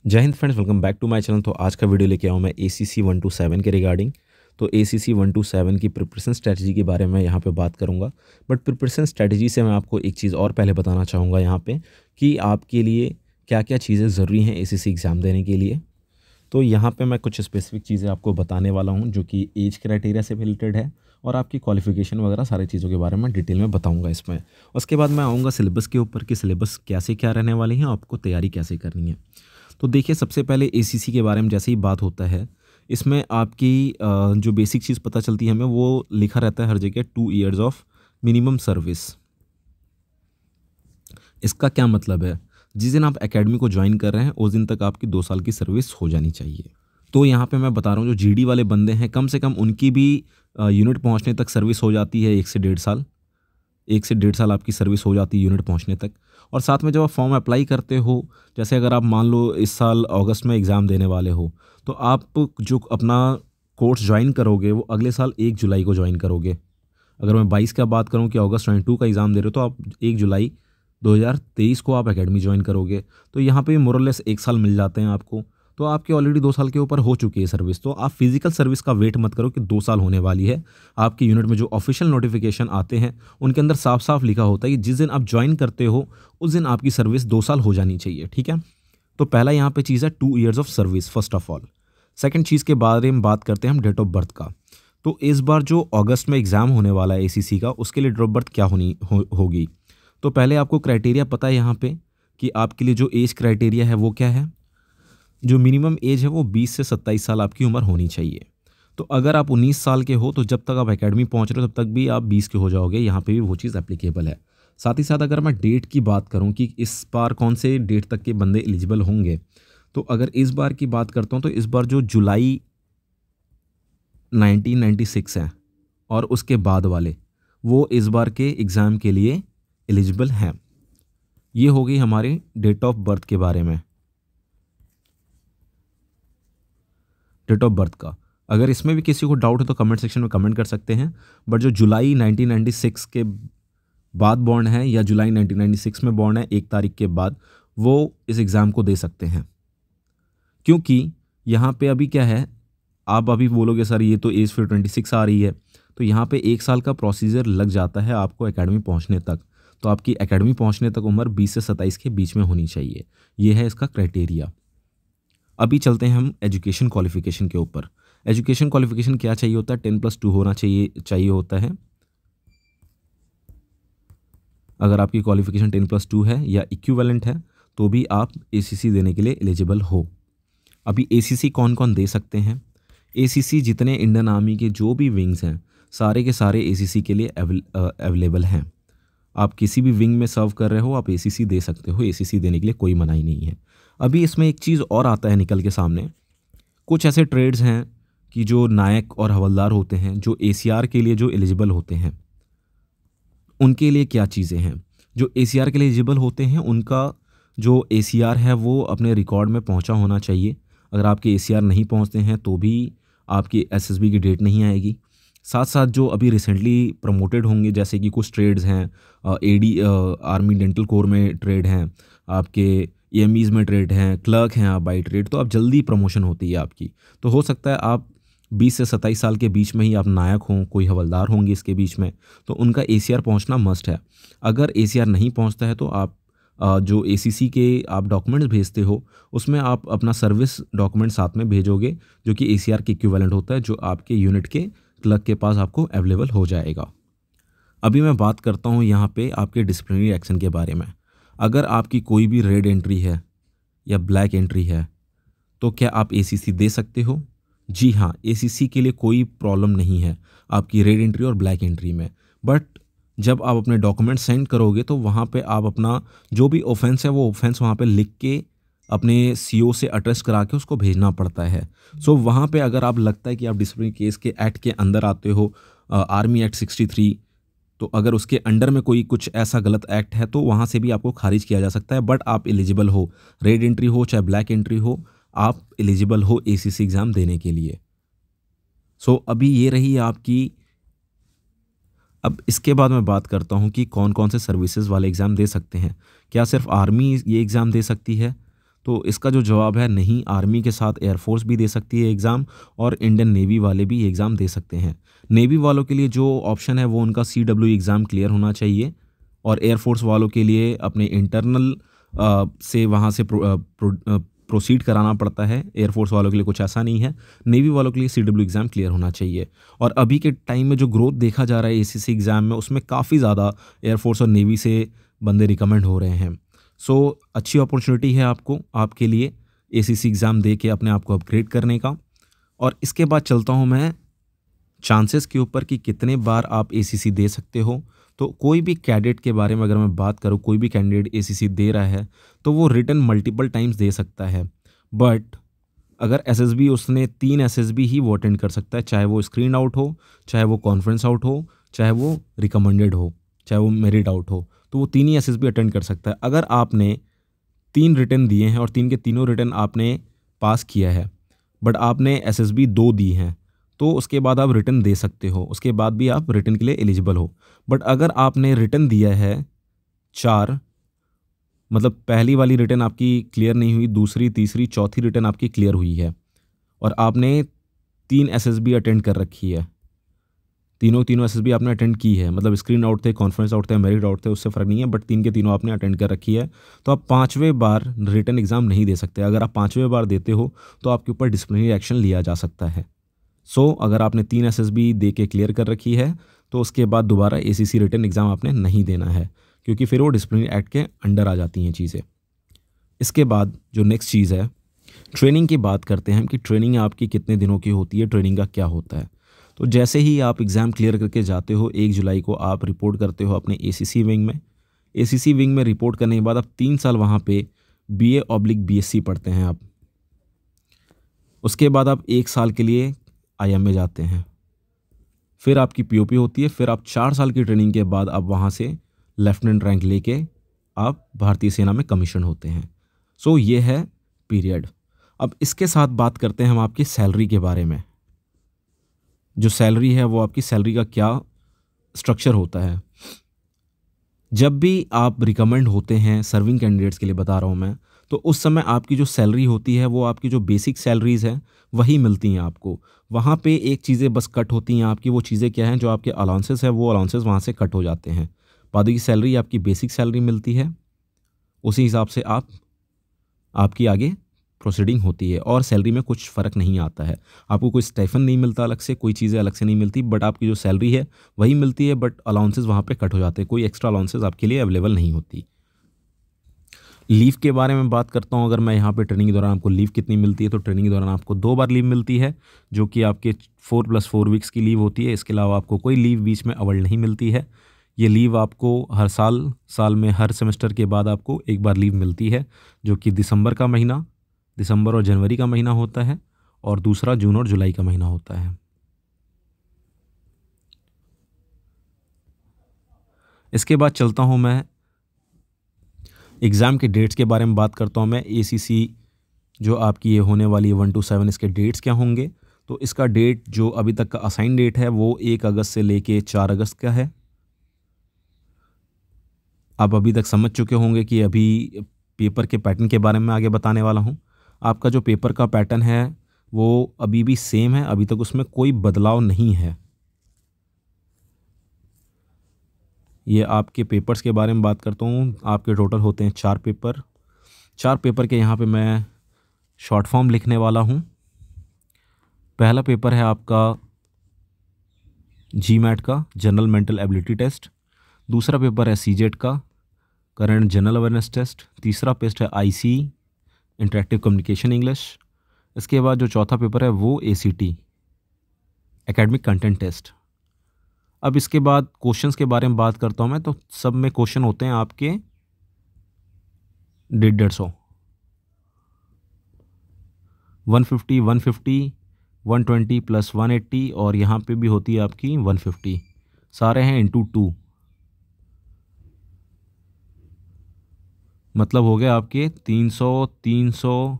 जय हिंद friends, welcome back to my channel. तो आज का वीडियो लेके आऊँ मैं ACC 127 के रिगार्डिंग। तो ACC 127 की प्रिपरेशन स्ट्रैटेजी के बारे में यहाँ पे बात करूँगा। बट प्रिपरेशन स्ट्रैटेजी से मैं आपको एक चीज़ और पहले बताना चाहूँगा यहाँ पे कि आपके लिए क्या क्या चीज़ें ज़रूरी हैं ACC एग्ज़ाम देने के लिए। तो यहाँ पे मैं कुछ स्पेसिफिक चीज़ें आपको बताने वाला हूँ जो कि एज क्राइटेरिया से रिलेटेड है और आपकी क्वालिफिकेशन वगैरह सारी चीज़ों के बारे में डिटेल में बताऊँगा इसमें। उसके बाद मैं आऊँगा सिलेबस के ऊपर कि सिलेबस कैसे क्या रहने वाले हैं, आपको तैयारी कैसे करनी है। तो देखिए, सबसे पहले ACC के बारे में जैसे ही बात होता है, इसमें आपकी जो बेसिक चीज़ पता चलती है हमें, वो लिखा रहता है हर जगह 2 ईयर्स ऑफ मिनिमम सर्विस। इसका क्या मतलब है? जिस दिन आप एकेडमी को ज्वाइन कर रहे हैं उस दिन तक आपकी 2 साल की सर्विस हो जानी चाहिए। तो यहाँ पे मैं बता रहा हूँ, जो GD वाले बंदे हैं कम से कम उनकी भी यूनिट पहुँचने तक सर्विस हो जाती है 1 से 1.5 साल। 1 से 1.5 साल आपकी सर्विस हो जाती है यूनिट पहुंचने तक। और साथ में जब आप फॉर्म अप्लाई करते हो, जैसे अगर आप मान लो इस साल अगस्त में एग्ज़ाम देने वाले हो, तो आप जो अपना कोर्स ज्वाइन करोगे वो अगले साल 1 जुलाई को ज्वाइन करोगे। अगर मैं 22 का बात करूं कि अगस्त 22 का एग्ज़ाम दे रहे हो, तो आप 1 जुलाई 2023 को आप एकेडमी ज्वाइन करोगे। तो यहाँ पे मोरलेस 1 साल मिल जाते हैं आपको। तो आपकी ऑलरेडी 2 साल के ऊपर हो चुकी है सर्विस। तो आप फिजिकल सर्विस का वेट मत करो कि 2 साल होने वाली है। आपकी यूनिट में जो ऑफिशियल नोटिफिकेशन आते हैं उनके अंदर साफ साफ लिखा होता है कि जिस दिन आप ज्वाइन करते हो उस दिन आपकी सर्विस 2 साल हो जानी चाहिए। ठीक है, तो पहला यहाँ पे चीज़ है 2 years of service first of all. Second चीज़ के बारे में बात करते हैं हम डेट ऑफ बर्थ का। तो इस बार जो अगस्त में एग्ज़ाम होने वाला है ACC का, उसके लिए डेट ऑफ बर्थ क्या होगी। तो पहले आपको क्राइटेरिया पता है यहाँ पे कि आपके लिए जो एज क्राइटेरिया है वो क्या है। जो मिनिमम एज है वो 20 से 27 साल आपकी उम्र होनी चाहिए। तो अगर आप 19 साल के हो तो जब तक आप एकेडमी पहुंच रहे हो तब तक भी आप 20 के हो जाओगे। यहाँ पे भी वो चीज़ एप्लीकेबल है। साथ ही साथ अगर मैं डेट की बात करूँ कि इस बार कौन से डेट तक के बंदे एलिजिबल होंगे, तो अगर इस बार की बात करता हूँ तो इस बार जो जुलाई 1996 है और उसके बाद वाले, वो इस बार के एग्ज़ाम के लिए एलिजिबल हैं। ये हो गई हमारे डेट ऑफ बर्थ के बारे में। डेट ऑफ बर्थ का अगर इसमें भी किसी को डाउट है तो कमेंट सेक्शन में कमेंट कर सकते हैं। बट जो जुलाई 1996 के बाद बॉर्न है या जुलाई 1996 में बॉर्न है 1 तारीख के बाद, वो इस एग्ज़ाम को दे सकते हैं। क्योंकि यहाँ पे अभी क्या है, आप अभी बोलोगे सर ये तो एज फिर 26 आ रही है, तो यहाँ पे 1 साल का प्रोसीजर लग जाता है आपको एकेडमी पहुँचने तक। तो आपकी एकेडमी पहुँचने तक उम्र 20 से 27 के बीच में होनी चाहिए। ये है इसका क्राइटेरिया। अभी चलते हैं हम एजुकेशन क्वालिफिकेशन के ऊपर। एजुकेशन क्वालिफिकेशन क्या चाहिए होता है? 10+2 होना चाहिए होता है। अगर आपकी क्वालिफिकेशन 10+2 है या इक्विवेलेंट है तो भी आप ACC देने के लिए एलिजिबल हो। अभी ACC कौन कौन दे सकते हैं? ACC जितने इंडियन आर्मी के जो भी विंग्स हैं सारे के सारे ACC के लिए अवेलेबल हैं। आप किसी भी विंग में सर्व कर रहे हो, आप ACC दे सकते हो। ACC देने के लिए कोई मनाही नहीं है। अभी इसमें एक चीज़ और आता है निकल के सामने। कुछ ऐसे ट्रेड्स हैं कि जो नायक और हवलदार होते हैं, जो ACR के लिए जो एलिजिबल होते हैं, उनके लिए क्या चीज़ें हैं। जो ACR के लिए एलिजिबल होते हैं उनका जो ACR है वो अपने रिकॉर्ड में पहुंचा होना चाहिए। अगर आपके ACR नहीं पहुंचते हैं तो भी आपकी SSB की डेट नहीं आएगी। साथ साथ जो अभी रिसेंटली प्रमोटेड होंगे, जैसे कि कुछ ट्रेड्स हैं, AD आर्मी डेंटल कोर में ट्रेड हैं, आपके EMEs में ट्रेड हैं, क्लर्क हैं आप बाई ट्रेड, तो आप जल्दी प्रमोशन होती है आपकी। तो हो सकता है आप 20 से 27 साल के बीच में ही आप नायक हों, कोई हवलदार होंगे इसके बीच में, तो उनका ACR पहुंचना मस्ट है। अगर ACR नहीं पहुंचता है तो आप जो ACC के आप डॉक्यूमेंट्स भेजते हो उसमें आप अपना सर्विस डॉक्यूमेंट साथ में भेजोगे, जो कि ACR के इक्विवेलेंट होता है, जो आपके यूनिट के क्लर्क के पास आपको अवेलेबल हो जाएगा। अभी मैं बात करता हूँ यहाँ पे आपके डिसिप्लिनरी एक्शन के बारे में। अगर आपकी कोई भी रेड एंट्री है या ब्लैक एंट्री है तो क्या आप ACC दे सकते हो? जी हाँ, ACC के लिए कोई प्रॉब्लम नहीं है आपकी रेड एंट्री और ब्लैक एंट्री में। बट जब आप अपने डॉक्यूमेंट सेंड करोगे तो वहाँ पे आप अपना जो भी ऑफेंस है वो ऑफेंस वहाँ पे लिख के अपने CO से अटेस्ट करा के उसको भेजना पड़ता है। सो वहाँ पे अगर आप लगता है कि आप डिसिप्लिनरी केस के एक्ट के अंदर आते हो, आर्मी एक्ट 63, तो अगर उसके अंडर में कोई कुछ ऐसा गलत एक्ट है तो वहाँ से भी आपको खारिज किया जा सकता है। बट आप एलिजिबल हो, रेड एंट्री हो चाहे ब्लैक एंट्री हो, आप एलिजिबल हो ACC एग्ज़ाम देने के लिए। सो अभी ये रही आपकी। अब इसके बाद मैं बात करता हूँ कि कौन कौन से सर्विसेज वाले एग्ज़ाम दे सकते हैं। क्या सिर्फ आर्मी ये एग्ज़ाम दे सकती है? तो इसका जो जवाब है नहीं, आर्मी के साथ एयरफोर्स भी दे सकती है एग्ज़ाम और इंडियन नेवी वाले भी एग्ज़ाम दे सकते हैं। नेवी वालों के लिए जो ऑप्शन है वो उनका CW एग्ज़ाम क्लियर होना चाहिए और एयरफोर्स वालों के लिए अपने इंटरनल से वहाँ से प्रोसीड कराना पड़ता है। एयरफोर्स वालों के लिए कुछ ऐसा नहीं है। नेवी वालों के लिए CW एग्ज़ाम क्लियर होना चाहिए। और अभी के टाइम में जो ग्रोथ देखा जा रहा है ACC एग्ज़ाम में, उसमें काफ़ी ज़्यादा एयरफोर्स और नेवी से बंदे रिकमेंड हो रहे हैं। सो अच्छी अपॉर्चुनिटी है आपको, आपके लिए ACC एग्ज़ाम दे के अपने आप को अपग्रेड करने का। और इसके बाद चलता हूँ मैं चांसेस के ऊपर कि कितने बार आप ACC दे सकते हो। तो कोई भी कैडेट के बारे में अगर मैं बात करूँ, कोई भी कैंडिडेट ACC दे रहा है तो वो रिटन मल्टीपल टाइम्स दे सकता है। बट अगर SSB, उसने 3 SSB ही वो अटेंड कर सकता है, चाहे वो स्क्रीन आउट हो, चाहे वो कॉन्फ्रेंस आउट हो, चाहे वो रिकमेंडेड हो, चाहे वो मेरिट आउट हो, तो वो 3 ही SSB अटेंड कर सकता है। अगर आपने 3 रिटन दिए हैं और 3 के तीनों रिटन आपने पास किया है बट आपने SSB 2 दी हैं, तो उसके बाद आप रिटन दे सकते हो, उसके बाद भी आप रिटन के लिए एलिजिबल हो। बट अगर आपने रिटन दिया है 4, मतलब पहली वाली रिटन आपकी क्लियर नहीं हुई, दूसरी, तीसरी, चौथी रिटन आपकी क्लियर हुई है और आपने 3 SSB अटेंड कर रखी है, तीनों SSB आपने अटेंड की है, मतलब स्क्रीन आउट थे, कॉन्फ्रेंस आउट थे, मेरिट आउट थे, उससे फ़र्क नहीं है, बट 3 के तीनों आपने अटेंड कर रखी है, तो आप 5वें बार रिटन एग्ज़ाम नहीं दे सकते। अगर आप 5वें बार देते हो तो आपके ऊपर डिसिप्लिनरी एक्शन लिया जा सकता है। सो अगर आपने 3 SSB दे के क्लियर कर रखी है तो उसके बाद दोबारा ACC रिटन एग्ज़ाम आपने नहीं देना है, क्योंकि फिर वो डिसिप्लिनरी एक्ट के अंडर आ जाती हैं चीज़ें। इसके बाद जो नेक्स्ट चीज़ है, ट्रेनिंग की बात करते हैं कि ट्रेनिंग आपकी कितने दिनों की होती है, ट्रेनिंग का क्या होता है। तो जैसे ही आप एग्ज़ाम क्लियर करके जाते हो, 1 जुलाई को आप रिपोर्ट करते हो अपने ACC विंग में। ACC विंग में रिपोर्ट करने के बाद आप 3 साल वहाँ पे BA/BSc पढ़ते हैं आप। उसके बाद आप 1 साल के लिए IMA जाते हैं, फिर आपकी POP होती है, फिर आप 4 साल की ट्रेनिंग के बाद आप वहाँ से लेफ्टिनेंट रैंक लेके आप भारतीय सेना में कमीशन होते हैं। सो ये है पीरियड। अब इसके साथ बात करते हैं हम आपकी सैलरी के बारे में। जो सैलरी है वो आपकी सैलरी का क्या स्ट्रक्चर होता है। जब भी आप रिकमेंड होते हैं सर्विंग कैंडिडेट्स के लिए बता रहा हूँ मैं, तो उस समय आपकी जो सैलरी होती है वो आपकी जो बेसिक सैलरीज़ हैं वही मिलती हैं आपको। वहाँ पे एक चीज़ें बस कट होती हैं आपकी, वो चीज़ें क्या हैं, जो आपके अलाउंसेस है वो अलाउंसेस वहाँ से कट हो जाते हैं। बाकी की सैलरी आपकी बेसिक सैलरी मिलती है, उसी हिसाब से आपकी आगे प्रोसीडिंग होती है और सैलरी में कुछ फ़र्क नहीं आता है। आपको कोई स्टाइफन नहीं मिलता अलग से, कोई चीज़ें अलग से नहीं मिलती, बट आपकी जो सैलरी है वही मिलती है, बट अलाउंसेस वहाँ पे कट हो जाते हैं, कोई एक्स्ट्रा अलाउंसेस आपके लिए अवेलेबल नहीं होती। लीव के बारे में बात करता हूँ, अगर मैं यहाँ पे ट्रेनिंग के दौरान आपको लीव कितनी मिलती है, तो ट्रेनिंग के दौरान आपको 2 बार लीव मिलती है, जो कि आपके 4+4 वीक्स की लीव होती है। इसके अलावा आपको कोई लीव बीच में अवॉइड नहीं मिलती है। ये लीव आपको हर साल में हर सेमेस्टर के बाद आपको 1 बार लीव मिलती है, जो कि दिसंबर और जनवरी का महीना होता है, और दूसरा जून और जुलाई का महीना होता है। इसके बाद चलता हूँ मैं एग्ज़ाम के डेट्स के बारे में बात करता हूँ मैं। ACC जो आपकी ये होने वाली है 1 to 7, इसके डेट्स क्या होंगे। तो इसका डेट जो अभी तक का असाइन डेट है वो 1 अगस्त से लेके 4 अगस्त का है। आप अभी तक समझ चुके होंगे कि अभी पेपर के पैटर्न के बारे में आगे बताने वाला हूँ। आपका जो पेपर का पैटर्न है वो अभी भी सेम है, अभी तक उसमें कोई बदलाव नहीं है। ये आपके पेपर्स के बारे में बात करता हूँ। आपके टोटल होते हैं 4 पेपर। 4 पेपर के यहाँ पे मैं शॉर्ट फॉर्म लिखने वाला हूँ। पहला पेपर है आपका GMAT का जनरल मेंटल एबिलिटी टेस्ट। दूसरा पेपर है CJET का करंट जनरल अवेयरनेस टेस्ट। तीसरा पेस्ट है IC इंटरेक्टिव कम्युनिकेशन इंग्लिश। इसके बाद जो चौथा पेपर है वो ACT एकेडमिक कंटेंट टेस्ट। अब इसके बाद क्वेश्चंस के बारे में बात करता हूँ मैं, तो सब में क्वेश्चन होते हैं आपके 150, 150, 150, 120 + 180 और यहाँ पे भी होती है आपकी 150। सारे हैं ×2, मतलब हो गया आपके 300, 300,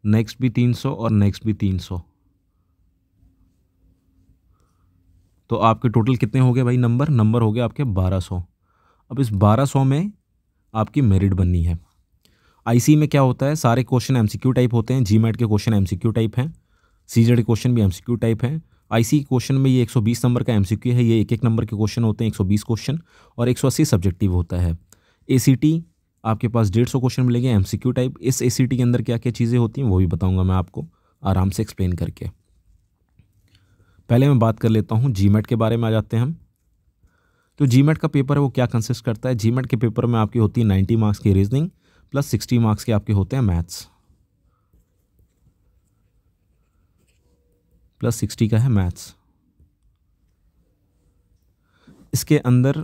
नेक्स्ट भी 300 और नेक्स्ट भी 300। तो आपके टोटल कितने हो गए भाई नंबर हो गए आपके 1200। अब इस 1200 में आपकी मेरिट बननी है। आईसी में क्या होता है, सारे क्वेश्चन एमसीक्यू टाइप होते हैं। जीमैट के क्वेश्चन एमसीक्यू टाइप हैं, सीजेड के क्वेश्चन भी एमसीक्यू टाइप हैं। आईसी क्वेश्चन में ये 120 नंबर का एमसीक्यू है, ये एक एक नंबर के क्वेश्चन होते हैं, 120 क्वेश्चन, और 180 सब्जेक्टिव होता है। एसीटी आपके पास 150 क्वेश्चन मिलेंगे एमसीक्यू टाइप। इस एसीटी के अंदर क्या क्या चीज़ें होती हैं वो भी बताऊंगा मैं आपको आराम से एक्सप्लेन करके। पहले मैं बात कर लेता हूँ जीमैट के बारे में, आ जाते हैं हम। तो जीमैट का पेपर है वो क्या कंसिस्ट करता है। जीमैट के पेपर में आपकी होती है 90 मार्क्स की रीजनिंग प्लस 60 मार्क्स के आपके होते हैं मैथ्स, प्लस 60 का है मैथ्स। इसके अंदर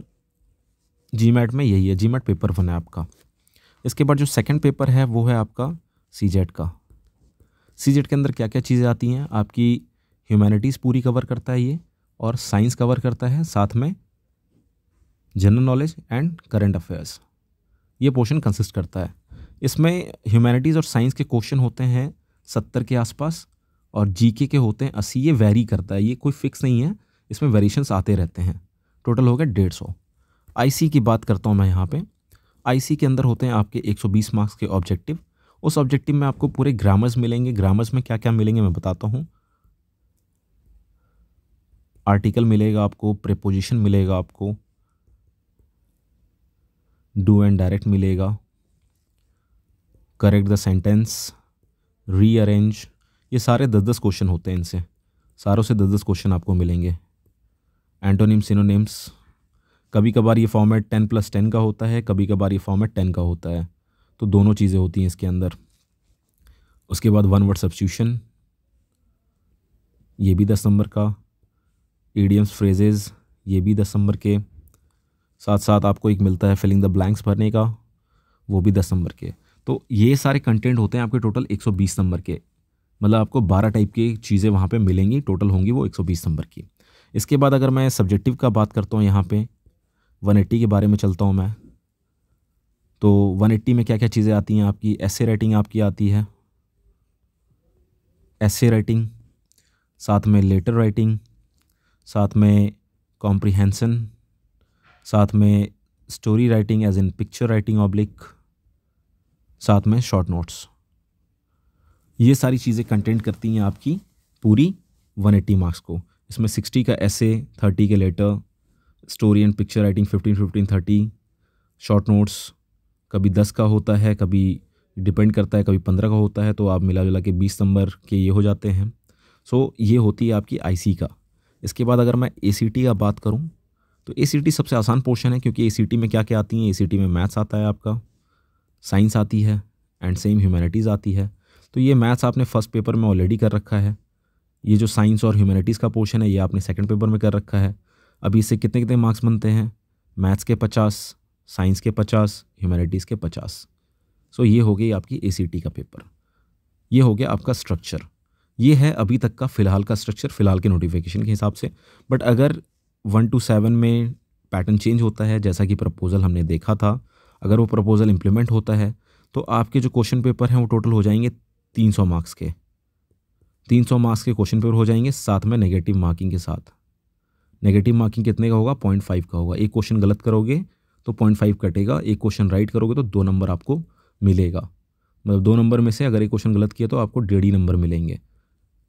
जीमैट में यही है, जीमैट पेपर 1 है आपका। इसके बाद जो सेकंड पेपर है वो है आपका सीजेट का। सीजेट के अंदर क्या क्या चीज़ें आती हैं आपकी, ह्यूमैनिटीज़ पूरी कवर करता है ये, और साइंस कवर करता है, साथ में general knowledge and current affairs, ये पोर्शन कंसिस्ट करता है। इसमें ह्यूमैनिटीज़ और साइंस के क्वेश्चन होते हैं 70 के आसपास, और जीके के होते हैं 80। ये वैरी करता है, ये कोई फिक्स नहीं है, इसमें वेरिएशंस आते रहते हैं। टोटल हो गया 150। आईसी की बात करता हूँ मैं यहाँ पे। आईसी के अंदर होते हैं आपके 120 मार्क्स के ऑब्जेक्टिव। उस ऑब्जेक्टिव में आपको पूरे ग्रामर्स मिलेंगे। ग्रामर्स में क्या क्या मिलेंगे मैं बताता हूँ। आर्टिकल मिलेगा आपको, प्रीपोजिशन मिलेगा आपको, डू एंड डायरेक्ट मिलेगा, करेक्ट द सेंटेंस, रीअरेंज, ये सारे 10-10 क्वेश्चन होते हैं। इनसे सारों से 10-10 क्वेश्चन आपको मिलेंगे। एंटोनिम, सिनोनिम्स, कभी कभार ये फॉर्मेट 10+10 का होता है, कभी कभार ये फॉर्मेट 10 का होता है, तो दोनों चीज़ें होती हैं इसके अंदर। उसके बाद 1 वर्ड सब्स्टिट्यूशन, ये भी 10 नंबर का। इडियम्स, फ्रेजेस, ये भी 10 नंबर के। साथ साथ आपको एक मिलता है फिलिंग द ब्लैंक्स भरने का, वो भी 10 नंबर के। तो ये सारे कंटेंट होते हैं आपके टोटल 120 नंबर के। मतलब आपको 12 टाइप की चीज़ें वहाँ पे मिलेंगी, टोटल होंगी वो 120 नंबर की। इसके बाद अगर मैं सब्जेक्टिव का बात करता हूँ, यहाँ पे 180 के बारे में चलता हूँ मैं। तो 180 में क्या क्या चीज़ें आती हैं आपकी, एसे राइटिंग आपकी आती है, एसे राइटिंग, साथ में लेटर राइटिंग, साथ में कॉम्प्रिहेंशन, साथ में story writing as in picture writing oblique, साथ में शॉर्ट नोट्स। ये सारी चीज़ें कंटेंट करती हैं आपकी पूरी 180 मार्क्स को। इसमें 60 का एसे, 30 के letter, story and picture writing 15, 30, short notes कभी 10 का होता है, कभी डिपेंड करता है, कभी 15 का होता है, तो आप मिला जुला के 20 नंबर के ये हो जाते हैं। सो ये होती है आपकी आईसी का। इसके बाद अगर मैं एसीटी का बात करूं, तो एसीटी सबसे आसान पोर्शन है, क्योंकि एसीटी में क्या क्या आती हैं, एसीटी में मैथ्स आता है आपका, साइंस आती है, एंड सेम ह्यूमैनिटीज़ आती है। तो ये मैथ्स आपने फर्स्ट पेपर में ऑलरेडी कर रखा है। ये जो साइंस और ह्यूमैनिटीज़ का पोर्शन है ये आपने सेकंड पेपर में कर रखा है। अभी इससे कितने कितने मार्क्स बनते हैं, मैथ्स के 50, साइंस के 50, ह्यूमैनिटीज़ के 50। सो ये हो गई आपकी एसीटी का पेपर। ये हो गया आपका स्ट्रक्चर। ये है अभी तक का फ़िलहाल का स्ट्रक्चर, फ़िलहाल के नोटिफिकेशन के हिसाब से। बट अगर 1 to 7 में पैटर्न चेंज होता है, जैसा कि प्रपोज़ल हमने देखा था, अगर वो प्रपोज़ल इम्प्लीमेंट होता है तो आपके जो क्वेश्चन पेपर हैं वो टोटल हो जाएंगे 300 मार्क्स के। 300 मार्क्स के क्वेश्चन पेपर हो जाएंगे, साथ में नेगेटिव मार्किंग के साथ। नेगेटिव मार्किंग कितने का होगा, 0.5 का होगा। एक क्वेश्चन गलत करोगे तो 0.5 कटेगा, एक क्वेश्चन राइट करोगे तो 2 नंबर आपको मिलेगा। मतलब 2 नंबर में से अगर एक क्वेश्चन गलत किया तो आपको 1.5 नंबर मिलेंगे।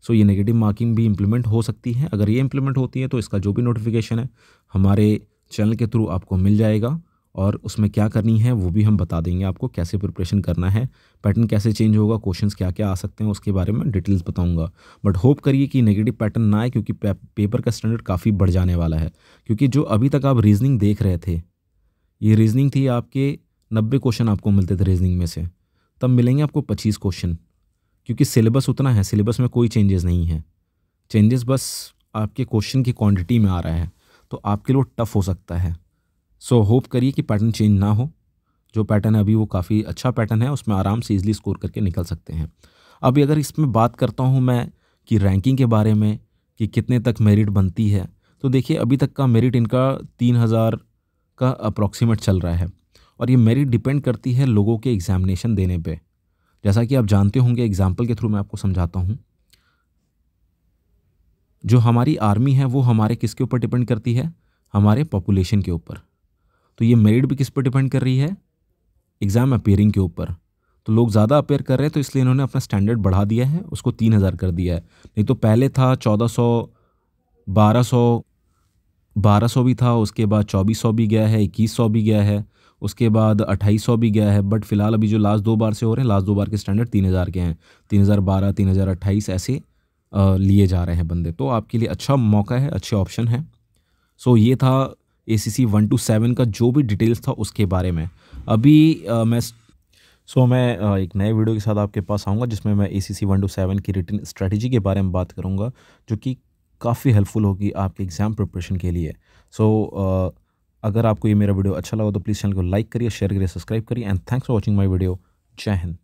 सो ये नेगेटिव मार्किंग भी इम्प्लीमेंट हो सकती है। अगर ये इम्प्लीमेंट होती है तो इसका जो भी नोटिफिकेशन है हमारे चैनल के थ्रू आपको मिल जाएगा, और उसमें क्या करनी है वो भी हम बता देंगे आपको, कैसे प्रिपरेशन करना है, पैटर्न कैसे चेंज होगा, क्वेश्चंस क्या क्या आ सकते हैं, उसके बारे में डिटेल्स बताऊंगा। बट होप करिए कि नेगेटिव पैटर्न ना आए, क्योंकि पेपर का स्टैंडर्ड काफ़ी बढ़ जाने वाला है। क्योंकि जो अभी तक आप रीजनिंग देख रहे थे, ये रीजनिंग थी, आपके 90 क्वेश्चन आपको मिलते थे रीजनिंग में से, तब मिलेंगे आपको 25 क्वेश्चन, क्योंकि सिलेबस उतना है, सिलेबस में कोई चेंजेस नहीं है। चेंजेस बस आपके क्वेश्चन की क्वांटिटी में आ रहा है, तो आपके लिए टफ हो सकता है। सो होप करिए कि पैटर्न चेंज ना हो। जो पैटर्न है अभी वो काफ़ी अच्छा पैटर्न है, उसमें आराम से ईजिली स्कोर करके निकल सकते हैं। अभी अगर इसमें बात करता हूँ मैं कि रैंकिंग के बारे में, कि कितने तक मेरिट बनती है, तो देखिए अभी तक का मेरिट इनका 3000 का अप्रॉक्सीमेट चल रहा है, और ये मेरिट डिपेंड करती है लोगों के एग्जामिनेशन देने पे। जैसा कि आप जानते होंगे, एग्जाम्पल के थ्रू मैं आपको समझाता हूँ। जो हमारी आर्मी है वो हमारे किसके ऊपर डिपेंड करती है, हमारे पॉपुलेशन के ऊपर। तो ये मेरिट भी किस पर डिपेंड कर रही है, एग्ज़ाम अपीयरिंग के ऊपर। तो लोग ज़्यादा अपेयर कर रहे हैं, तो इसलिए इन्होंने अपना स्टैंडर्ड बढ़ा दिया है, उसको 3000 कर दिया है। नहीं तो पहले था 1400, 1200, 1200 भी था, उसके बाद 2400 भी गया है, 2100 भी गया है, उसके बाद 2800 भी गया है। बट फिलहाल अभी जो लास्ट 2 बार से हो रहे हैं, लास्ट 2 बार के स्टैंडर्ड 3000 के हैं। 3012, 3028 ऐसे लिए जा रहे हैं बंदे। तो आपके लिए अच्छा मौका है, अच्छे ऑप्शन है। सो ये था ACC 1 to 7 का जो भी डिटेल्स था उसके बारे में। अभी मैं एक नए वीडियो के साथ आपके पास आऊँगा, जिसमें मैं ACC 1 to 7 की रिटन स्ट्रैटेजी के बारे में बात करूँगा, जो कि काफ़ी हेल्पफुल होगी आपके एग्ज़ाम प्रिपरेशन के लिए। अगर आपको ये मेरा वीडियो अच्छा लगा तो प्लीज़ चैनल को लाइक करिए, शेयर करिए, सब्सक्राइब करिए and thanks for watching my video. जय हिंद।